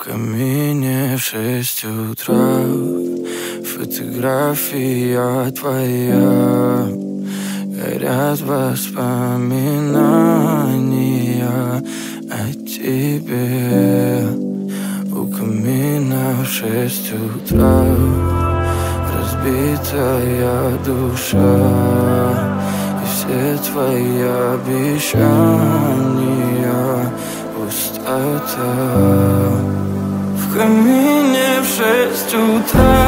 камине в 6 утра фотография твоя. Горят воспоминания о тебе. У камина в 6 утра разбитая душа, и все твои обещания пустота. В камине в 6 утра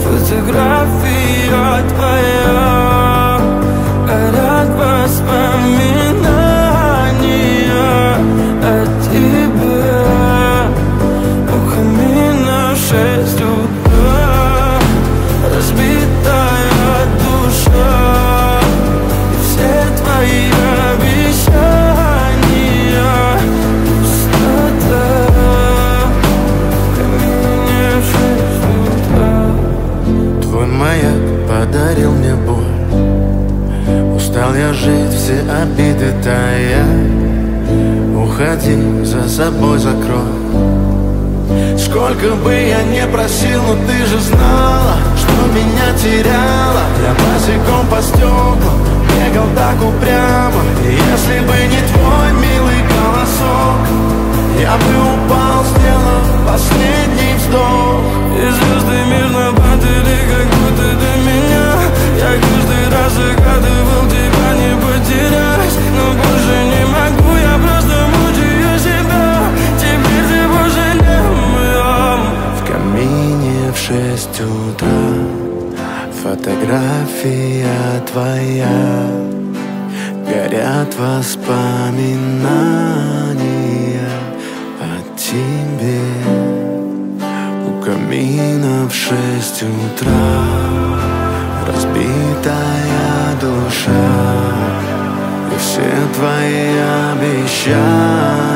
фотография твоя. Горят воспоминания о тебе. У камина в 6 утра разбитая душа, и все твои обещания пустота. В камине в 6 утра. Твой маяк подарил мне боль. Устал я жить, все обиды тая. Уходи, за собой закрой. Сколько бы я не просил, но ты же знала, что меня теряла. Я босиком по стеклам бегал так упрямо. И если бы не твой милый голосок, я бы упал, сделав последний вздох. И звезды мирно падали, как будто до меня. Я каждый раз загадывал тебя не потерять, но больше не могу, я просто мучаю себя. Теперь ты больше не моя. В камине в 6 утра фотография твоя. Горят воспоминания о тебе. У камина в 6 утра разбитая душа, и все твои обещания